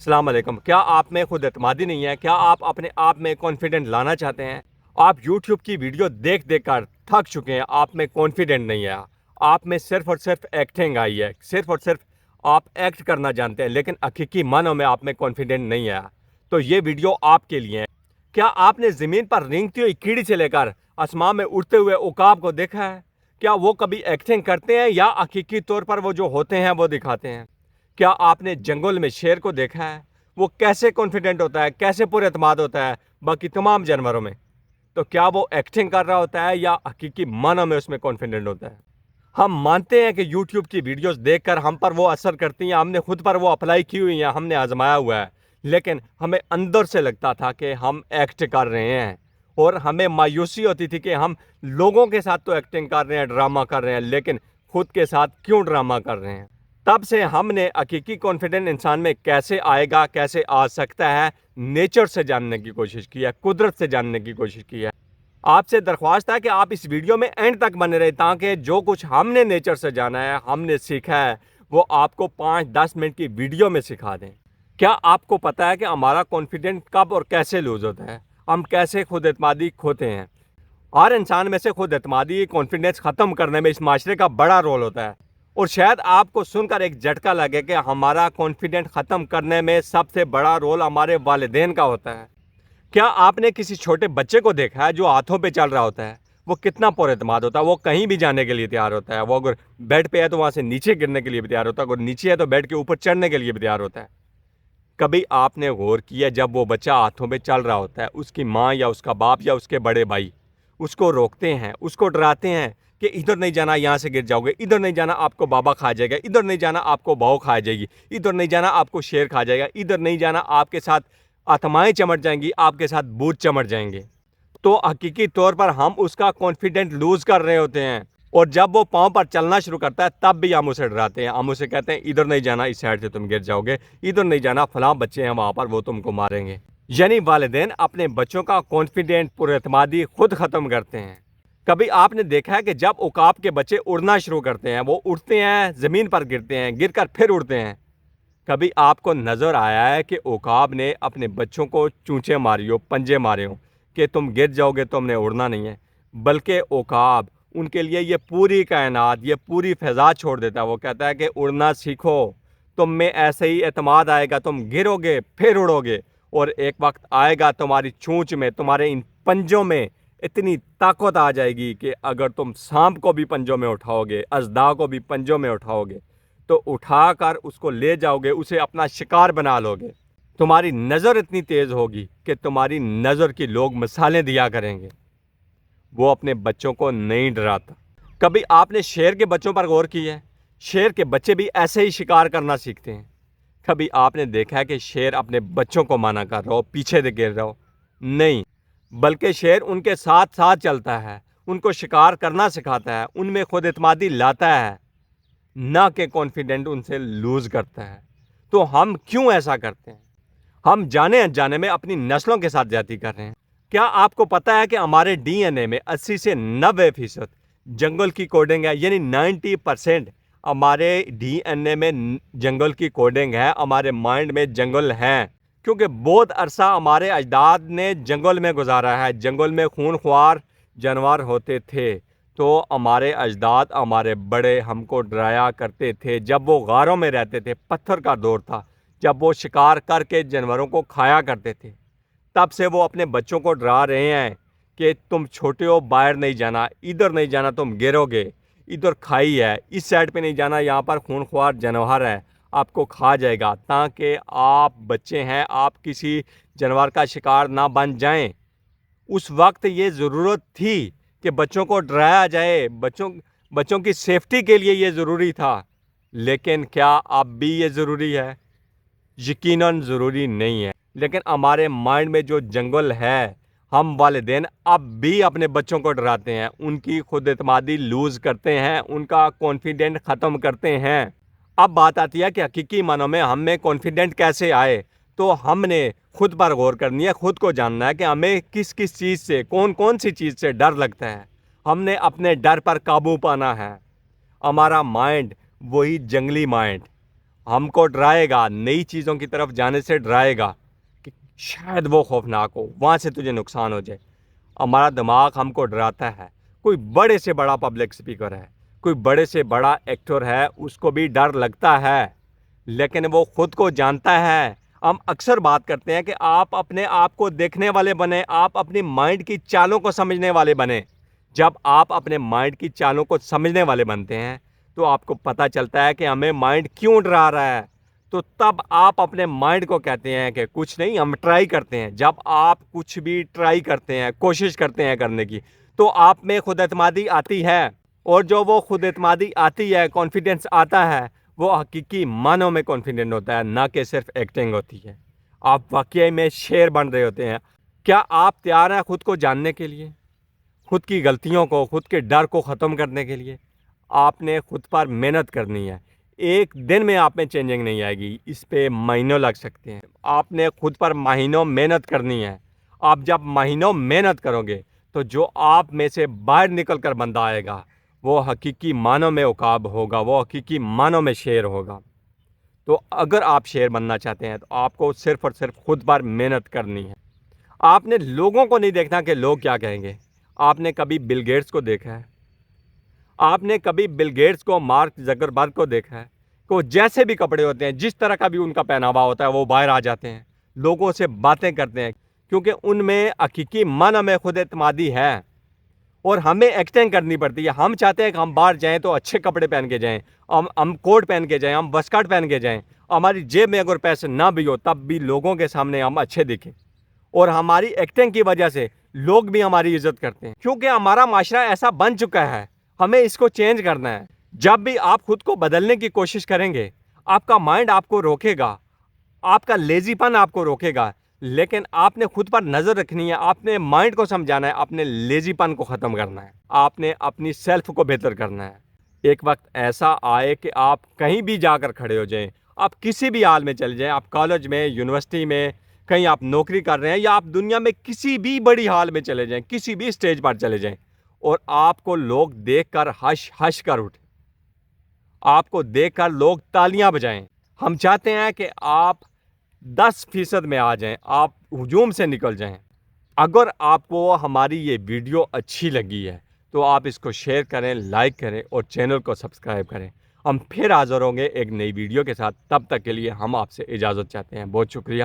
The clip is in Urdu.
السلام علیکم۔ کیا آپ میں خود اعتمادی نہیں ہے؟ کیا آپ اپنے آپ میں کانفیڈنٹ لانا چاہتے ہیں؟ آپ یوٹیوب کی ویڈیو دیکھ دیکھ کر تھک چکے ہیں، آپ میں کانفیڈنٹ نہیں ہے، آپ میں صرف اور صرف ایکٹنگ آئی ہے، صرف اور صرف آپ ایکٹ کرنا جانتے ہیں، لیکن حقیقی معنوں میں آپ میں کانفیڈنٹ نہیں ہے، تو یہ ویڈیو آپ کے لیے ہے۔ کیا آپ نے زمین پر رینگتی ہوئی کیڑی سے لے کر آسمان میں اڑتے ہوئے عقاب کو دیکھا ہے؟ کیا وہ کبھی ایکٹنگ کرتے ہیں یا حقیقی طور پر وہ جو ہوتے ہیں وہ دکھاتے ہیں؟ کیا آپ نے جنگل میں شیر کو دیکھا ہے؟ وہ کیسے کانفیڈنٹ ہوتا ہے، کیسے پر اعتماد ہوتا ہے باقی تمام جانوروں میں؟ تو کیا وہ ایکٹنگ کر رہا ہوتا ہے یا حقیقی معنوں میں اس میں کانفیڈنٹ ہوتا ہے؟ ہم مانتے ہیں کہ یوٹیوب کی ویڈیوز دیکھ کر ہم پر وہ اثر کرتی ہیں، ہم نے خود پر وہ اپلائی کی ہوئی ہیں، ہم نے آزمایا ہوا ہے، لیکن ہمیں اندر سے لگتا تھا کہ ہم ایکٹ کر رہے ہیں، اور ہمیں مایوسی ہوتی تھی کہ ہم لوگوں کے ساتھ تو ایکٹنگ کر رہے ہیں، ڈرامہ کر رہے ہیں، لیکن خود کے ساتھ کیوں ڈرامہ کر رہے ہیں؟ تب سے ہم نے حقیقی کانفیڈنٹ انسان میں کیسے آئے گا، کیسے آ سکتا ہے، نیچر سے جاننے کی کوشش کی ہے، قدرت سے جاننے کی کوشش کی ہے۔ آپ سے درخواست ہے کہ آپ اس ویڈیو میں اینڈ تک بنے رہے، تاکہ جو کچھ ہم نے نیچر سے جانا ہے، ہم نے سیکھا ہے، وہ آپ کو 5-10 منٹ کی ویڈیو میں سکھا دیں۔ کیا آپ کو پتا ہے کہ ہمارا کانفیڈنٹ کب اور کیسے لوز ہوتا ہے؟ ہم کیسے خود اعتمادی کھوتے ہیں؟ ہر انسان میں سے خود اعتمادی، کانفیڈنس ختم کرنے میں اس معاشرے کا بڑا رول ہوتا ہے، اور شاید آپ کو سن کر ایک جھٹکا لگے کہ ہمارا کانفیڈنٹ ختم کرنے میں سب سے بڑا رول ہمارے والدین کا ہوتا ہے۔ کیا آپ نے کسی چھوٹے بچے کو دیکھا ہے جو ہاتھوں پہ چل رہا ہوتا ہے؟ وہ کتنا پر اعتماد ہوتا ہے، وہ کہیں بھی جانے کے لیے تیار ہوتا ہے، وہ اگر بیڈ پہ ہے تو وہاں سے نیچے گرنے کے لیے بھی تیار ہوتا ہے، اگر نیچے ہے تو بیڈ کے اوپر چڑھنے کے لیے بھی تیار ہوتا ہے۔ کبھی آپ نے غور کیا جب وہ بچہ ہاتھوں پہ چل رہا ہوتا ہے، اس کی ماں یا اس کا باپ یا اس کے بڑے بھائی اس کو روکتے ہیں، اس کو ڈراتے ہیں کہ ادھر نہیں جانا، یہاں سے گر جاؤ گے، ادھر نہیں جانا، آپ کو بابا کھا جائے گا، ادھر نہیں جانا، آپ کو بہو کھا جائے گی، ادھر نہیں جانا، آپ کو شیر کھا جائے گا، ادھر نہیں جانا، آپ کے ساتھ آتمائیں چمٹ جائیں گی، آپ کے ساتھ بھوت چمٹ جائیں گے۔ تو حقیقی طور پر ہم اس کا کانفیڈنٹ لوز کر رہے ہوتے ہیں، اور جب وہ پاؤں پر چلنا شروع کرتا ہے تب بھی ہم اسے ڈراتے ہیں، ہم اسے کہتے ہیں ادھر نہیں جانا، اس سائڈ سے تم گر جاؤ گے، ادھر نہیں جانا، فلاں بچے ہیں وہاں پر، وہ تم کو ماریں گے۔ یعنی والدین اپنے بچوں کا کانفیڈنٹ، پر اعتمادی خود ختم کرتے ہیں۔ کبھی آپ نے دیکھا ہے کہ جب عقاب کے بچے اڑنا شروع کرتے ہیں، وہ اڑتے ہیں، زمین پر گرتے ہیں، گر کر پھر اڑتے ہیں۔ کبھی آپ کو نظر آیا ہے کہ عقاب نے اپنے بچوں کو چونچے ماری ہو، پنجے مارے ہوں کہ تم گر جاؤ گے، تم نے اڑنا نہیں ہے؟ بلکہ عقاب ان کے لیے یہ پوری کائنات، یہ پوری فضا چھوڑ دیتا ہے۔ وہ کہتا ہے کہ اڑنا سیکھو، تم میں ایسے ہی اعتماد آئے گا، تم گرو گے پھر اڑو گے، اور ایک وقت آئے گا تمہاری چونچ میں، تمہارے ان پنجوں میں اتنی طاقت آ جائے گی کہ اگر تم سانپ کو بھی پنجوں میں اٹھاؤ گے، اژدہا کو بھی پنجوں میں اٹھاؤ گے، تو اٹھا کر اس کو لے جاؤ گے، اسے اپنا شکار بنا لو گے۔ تمہاری نظر اتنی تیز ہوگی کہ تمہاری نظر کی لوگ مثالیں دیا کریں گے۔ وہ اپنے بچوں کو نہیں ڈراتا۔ کبھی آپ نے شیر کے بچوں پر غور کی ہے؟ شیر کے بچے بھی ایسے ہی شکار کرنا سیکھتے ہیں۔ کبھی آپ نے دیکھا ہے کہ شیر اپنے بچوں کو منع کر رہا ہو، پیچھے سے گر رہا ہو؟ نہیں، بلکہ شیر ان کے ساتھ ساتھ چلتا ہے، ان کو شکار کرنا سکھاتا ہے، ان میں خود اعتمادی لاتا ہے، نہ کہ کانفیڈنٹ ان سے لوز کرتا ہے۔ تو ہم کیوں ایسا کرتے ہیں؟ ہم جانے انجانے میں اپنی نسلوں کے ساتھ زیادتی کر رہے ہیں۔ کیا آپ کو پتا ہے کہ ہمارے ڈی این اے میں 80 سے 90% جنگل کی کوڈنگ ہے؟ یعنی 90% ہمارے ڈی این اے میں جنگل کی کوڈنگ ہے، ہمارے مائنڈ میں جنگل ہے، کیونکہ بہت عرصہ ہمارے اجداد نے جنگل میں گزارا ہے، جنگل میں خون خوار جانور ہوتے تھے، تو ہمارے اجداد، ہمارے بڑے ہم کو ڈرایا کرتے تھے جب وہ غاروں میں رہتے تھے، پتھر کا دور تھا، جب وہ شکار کر کے جانوروں کو کھایا کرتے تھے، تب سے وہ اپنے بچوں کو ڈرا رہے ہیں کہ تم چھوٹے ہو، باہر نہیں جانا، ادھر نہیں جانا، تم گرو گے، ادھر کھائی ہے، اس سائڈ پہ نہیں جانا، یہاں پر خون خوار جانور ہے، آپ کو کھا جائے گا، تاکہ آپ بچے ہیں، آپ کسی جانور کا شکار نہ بن جائیں۔ اس وقت یہ ضرورت تھی کہ بچوں کو ڈرایا جائے، بچوں کی سیفٹی کے لیے یہ ضروری تھا، لیکن کیا اب بھی یہ ضروری ہے؟ یقیناً ضروری نہیں ہے۔ لیکن ہمارے مائنڈ میں جو جنگل ہے، ہم والدین اب بھی اپنے بچوں کو ڈراتے ہیں، ان کی خود اعتمادی لوز کرتے ہیں، ان کا کانفیڈنٹ ختم کرتے ہیں۔ اب بات آتی ہے کہ حقیقی معنوں میں ہم میں کانفیڈنٹ کیسے آئے، تو ہم نے خود پر غور کرنی ہے، خود کو جاننا ہے کہ ہمیں کس کس چیز سے، کون سی چیز سے ڈر لگتا ہے۔ ہم نے اپنے ڈر پر قابو پانا ہے۔ ہمارا مائنڈ وہی جنگلی مائنڈ، ہم کو ڈرائے گا، نئی چیزوں کی طرف جانے سے ڈرائے گا کہ شاید وہ خوفناک ہو، وہاں سے تجھے نقصان ہو جائے۔ ہمارا دماغ ہم کو ڈراتا ہے۔ کوئی بڑے سے بڑا پبلک سپیکر ہے، کوئی بڑے سے بڑا ایکٹر ہے، اس کو بھی ڈر لگتا ہے، لیکن وہ خود کو جانتا ہے۔ ہم اکثر بات کرتے ہیں کہ آپ اپنے آپ کو دیکھنے والے بنیں، آپ اپنی مائنڈ کی چالوں کو سمجھنے والے بنیں۔ جب آپ اپنے مائنڈ کی چالوں کو سمجھنے والے بنتے ہیں تو آپ کو پتہ چلتا ہے کہ ہمیں مائنڈ کیوں ڈرا رہا ہے۔ تو تب آپ اپنے مائنڈ کو کہتے ہیں کہ کچھ نہیں، ہم ٹرائی کرتے ہیں۔ جب آپ کچھ بھی ٹرائی کرتے ہیں، کوشش کرتے ہیں کرنے کی، تو آپ میں خود اعتمادی آتی ہے، اور جو وہ خود اعتمادی آتی ہے، کانفیڈنس آتا ہے، وہ حقیقی معنوں میں کانفیڈنٹ ہوتا ہے، نہ کہ صرف ایکٹنگ ہوتی ہے۔ آپ واقعی میں شیر بن رہے ہوتے ہیں۔ کیا آپ تیار ہیں خود کو جاننے کے لیے، خود کی غلطیوں کو، خود کے ڈر کو ختم کرنے کے لیے؟ آپ نے خود پر محنت کرنی ہے۔ ایک دن میں آپ میں چینجنگ نہیں آئے گی، اس پہ مہینوں لگ سکتے ہیں۔ آپ نے خود پر مہینوں محنت کرنی ہے۔ آپ جب مہینوں محنت کرو گے تو جو آپ میں سے باہر نکل کر بندہ آئے گا، وہ حقیقی معنوں میں عقاب ہوگا، وہ حقیقی معنوں میں شیر ہوگا۔ تو اگر آپ شیر بننا چاہتے ہیں تو آپ کو صرف اور صرف خود پر محنت کرنی ہے۔ آپ نے لوگوں کو نہیں دیکھنا کہ لوگ کیا کہیں گے۔ آپ نے کبھی بل گیٹس کو دیکھا ہے؟ آپ نے کبھی بل گیٹس کو، مارک زکربرگ کو دیکھا ہے کہ وہ جیسے بھی کپڑے ہوتے ہیں، جس طرح کا بھی ان کا پہناوا ہوتا ہے، وہ باہر آ جاتے ہیں، لوگوں سے باتیں کرتے ہیں، کیونکہ ان میں حقیقی معنی میں خود اعتمادی ہے۔ اور ہمیں ایکٹنگ کرنی پڑتی ہے۔ ہم چاہتے ہیں کہ ہم باہر جائیں تو اچھے کپڑے پہن کے جائیں، ہم کوٹ پہن کے جائیں، ہم وسکٹ پہن کے جائیں، ہماری جیب میں اگر پیسے نہ بھی ہو تب بھی لوگوں کے سامنے ہم اچھے دکھیں، اور ہماری ایکٹنگ کی وجہ سے لوگ بھی ہماری عزت کرتے ہیں، کیونکہ ہمارا معاشرہ ایسا بن چکا ہے۔ ہمیں اس کو چینج کرنا ہے۔ جب بھی آپ خود کو بدلنے کی کوشش کریں گے، آپ کا مائنڈ آپ کو روکے گا، آپ کا لیزی پن آپ کو روکے گا، لیکن آپ نے خود پر نظر رکھنی ہے، آپ نے مائنڈ کو سمجھانا ہے، اپنے لیزی پن کو ختم کرنا ہے، آپ نے اپنی سیلف کو بہتر کرنا ہے۔ ایک وقت ایسا آئے کہ آپ کہیں بھی جا کر کھڑے ہو جائیں، آپ کسی بھی حال میں چلے جائیں، آپ کالج میں، یونیورسٹی میں، کہیں آپ نوکری کر رہے ہیں، یا آپ دنیا میں کسی بھی بڑی حال میں چلے جائیں، کسی بھی اسٹیج پر چلے جائیں، اور آپ کو لوگ دیکھ کر ہش ہش کر اٹھیں، آپ کو دیکھ کر لوگ تالیاں بجائیں۔ ہم چاہتے ہیں کہ آپ 10% میں آ جائیں، آپ ہجوم سے نکل جائیں۔ اگر آپ کو ہماری یہ ویڈیو اچھی لگی ہے تو آپ اس کو شیئر کریں، لائک کریں، اور چینل کو سبسکرائب کریں۔ ہم پھر حاضر ہوں گے ایک نئی ویڈیو کے ساتھ، تب تک کے لیے ہم آپ سے اجازت چاہتے ہیں۔ بہت شکریہ۔